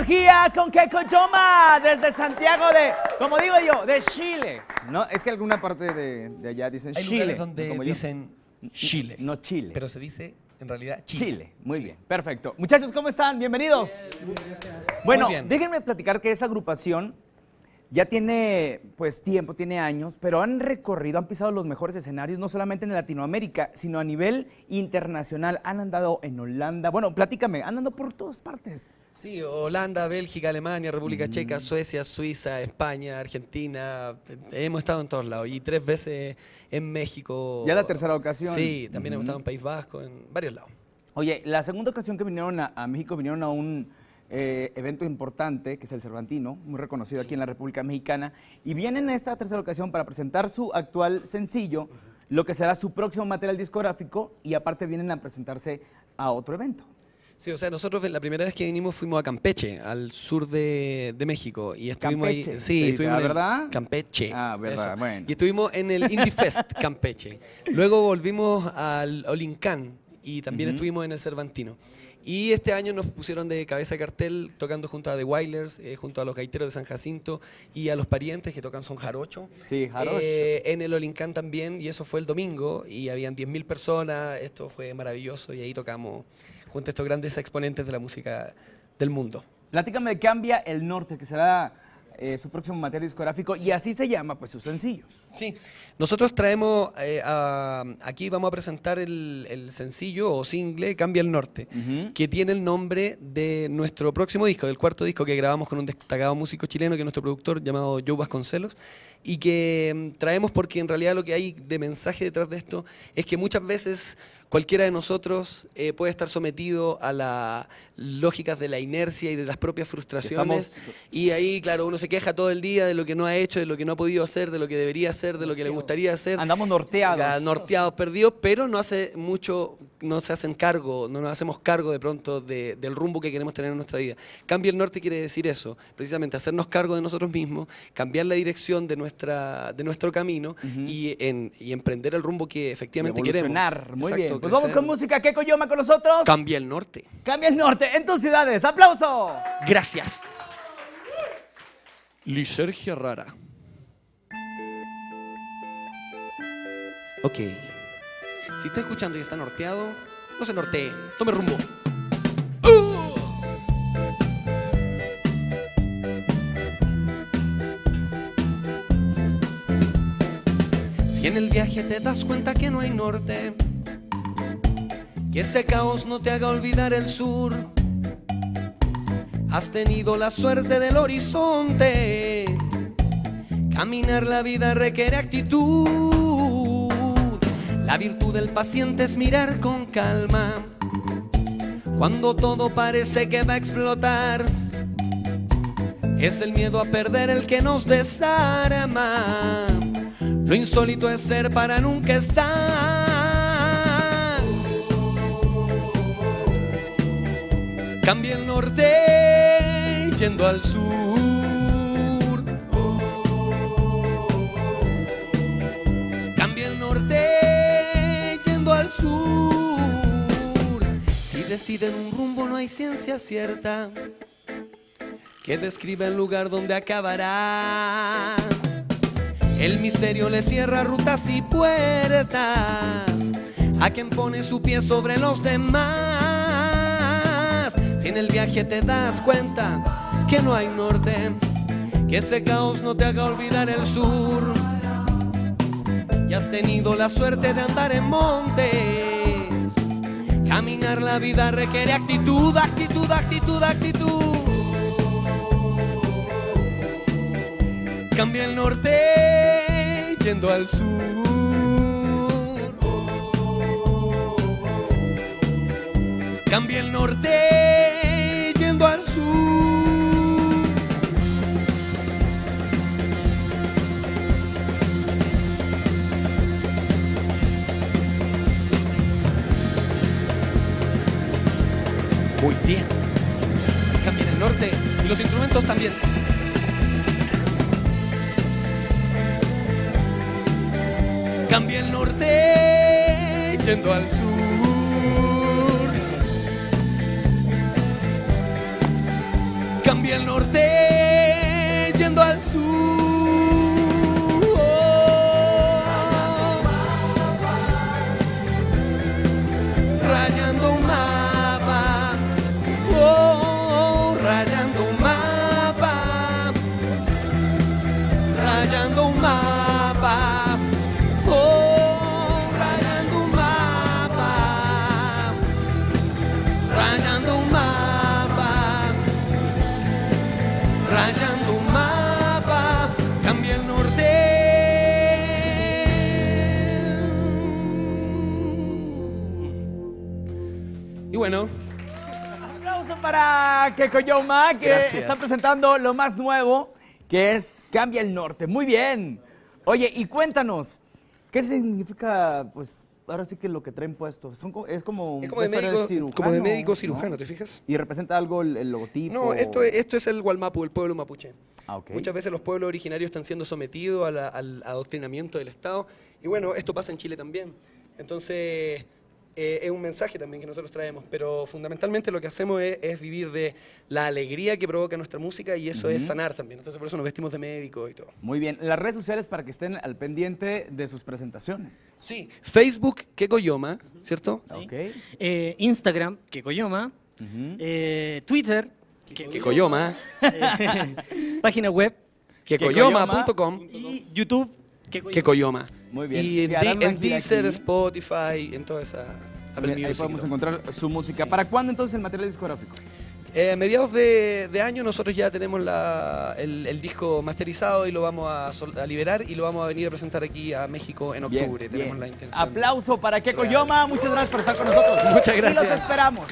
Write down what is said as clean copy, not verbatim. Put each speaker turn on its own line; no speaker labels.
energía con Keiko Yoma desde Santiago de, como digo yo, de Chile.
No, es que alguna parte de allá dicen
Hay
Chile.
lugares donde
como yo.
dicen Chile.
No Chile.
Pero se dice en realidad Chile.
Chile, muy bien, perfecto. Muchachos, ¿cómo están? Bienvenidos.
Muy gracias.
Bueno,
Muy bien.
déjenme platicar que esa agrupación ya tiene pues tiempo, tiene años, pero han recorrido, han pisado los mejores escenarios, no solamente en Latinoamérica, sino a nivel internacional. Han andado en Holanda, bueno, platícame, han andado por todas partes.
Sí, Holanda, Bélgica, Alemania, República Checa, Suecia, Suiza, España, Argentina. Hemos estado en todos lados y 3 veces en México.
Ya la tercera ocasión.
Sí, también hemos estado en País Vasco, en varios lados.
Oye, la segunda ocasión que vinieron a México, vinieron a un evento importante, que es el Cervantino, muy reconocido aquí en la República Mexicana, y vienen a esta tercera ocasión para presentar su actual sencillo, lo que será su próximo material discográfico, y aparte vienen a presentarse a otro evento.
Sí, o sea, nosotros la primera vez que vinimos fuimos a Campeche, al sur de México, y estuvimos
Campeche,
ahí.
se
Sí,
dice,
estuvimos en el-
¿verdad?
Campeche.
Ah, verdad,
eso.
bueno.
Y estuvimos en el Indie Fest Campeche. Luego volvimos al Olincán y también estuvimos en el Cervantino. Y este año nos pusieron de cabeza de cartel tocando junto a The Wailers, junto a los gaiteros de San Jacinto y a los parientes que tocan son jarocho.
Sí, jarocho.
En el Olincán también, y eso fue el domingo, y habían 10.000 personas, esto fue maravilloso, y ahí tocamos junto a estos grandes exponentes de la música del mundo.
Platícame de Cambia el Norte, que será su próximo material discográfico, y así se llama pues su sencillo.
Sí, nosotros traemos, aquí vamos a presentar el sencillo o single Cambia el Norte, que tiene el nombre de nuestro próximo disco, del cuarto disco que grabamos con un destacado músico chileno que es nuestro productor llamado Joe Vasconcelos, y que traemos porque en realidad lo que hay de mensaje detrás de esto es que muchas veces cualquiera de nosotros puede estar sometido a las lógicas de la inercia y de las propias frustraciones. Y ahí, claro, uno se queja todo el día de lo que no ha hecho, de lo que no ha podido hacer, de lo que debería hacer, de lo que le gustaría hacer.
Andamos norteados.
Norteados, perdidos, pero no hace mucho, no se hacen cargo, no nos hacemos cargo de pronto del rumbo que queremos tener en nuestra vida. Cambia el norte quiere decir eso, precisamente hacernos cargo de nosotros mismos, cambiar la dirección de nuestro camino y emprender el rumbo que efectivamente queremos.
Muy
Exacto,
bien. Pues vamos
crecer.
con música. Keiko Yoma con nosotros.
Cambia el norte.
Cambia el Norte en tus ciudades. ¡Aplauso!
Gracias. Lisergia Rara. Ok. Si está escuchando y está norteado, no se nortee. Tome rumbo. Si en el viaje te das cuenta que no hay norte, que ese caos no te haga olvidar el sur, has tenido la suerte del horizonte. Caminar la vida requiere actitud. La virtud del paciente es mirar con calma cuando todo parece que va a explotar. Es el miedo a perder el que nos desarma. Lo insólito es ser para nunca estar. Cambia el norte yendo al sur. Cambia el norte yendo al sur. Si deciden un rumbo no hay ciencia cierta que describa el lugar donde acabará. El misterio le cierra rutas y puertas a quien pone su pie sobre los demás. Si en el viaje te das cuenta que no hay norte, que ese caos no te haga olvidar el sur, y has tenido la suerte de andar en montes, caminar la vida requiere actitud, actitud, actitud, actitud. Cambia el norte yendo al sur. Cambia el norte yendo al sur. Muy bien. Cambia el norte y los instrumentos también. Cambia el norte yendo al sur. Cambia Cambia el norte yendo al sur. Rayando un mapa. Rayando un mapa. Rayando un mapa. Rayando un mapa. Rayando un mapa. Rayando un mapa. Cambia el norte. Y bueno,
Un aplauso para Kekoyoma, que
Gracias.
está presentando lo más nuevo, que es Cambia el Norte. Muy bien. Oye, y cuéntanos, ¿qué significa, pues, ahora sí que lo que traen puesto? Es como
es como de
una especie
médico,
cirujano,
como de médico
¿no?
cirujano, ¿te fijas?
Y representa algo el logotipo.
No, esto es el Gualmapu, el pueblo mapuche.
Ah, ok.
Muchas veces los pueblos originarios están siendo sometidos al adoctrinamiento del Estado. Y bueno, esto pasa en Chile también. Entonces, es un mensaje también que nosotros traemos. Pero fundamentalmente lo que hacemos es vivir de la alegría que provoca nuestra música y eso es sanar también. Entonces, por eso nos vestimos de médico y todo.
Muy bien. Las redes sociales para que estén al pendiente de sus presentaciones.
Sí, Facebook, Kekoyoma, ¿cierto?
Ok.
Instagram, Kekoyoma. Twitter,
Kekoyoma,
página web
kekoyoma.com,
y YouTube, Kekoyoma.
Kekoyoma.
Muy bien.
Y
Si harán una
en
gira
Deezer,
aquí,
Spotify, en toda esa Apple
ahí
Music.
podemos
y todo.
encontrar su música. ¿Para cuándo entonces el material discográfico?
A mediados de año nosotros ya tenemos el disco masterizado y lo vamos a liberar y lo vamos a venir a presentar aquí a México en octubre.
Bien,
Tenemos
bien.
la intención.
Aplauso para Kekoyoma. Muchas gracias por estar con nosotros.
Muchas
Y
gracias.
los esperamos.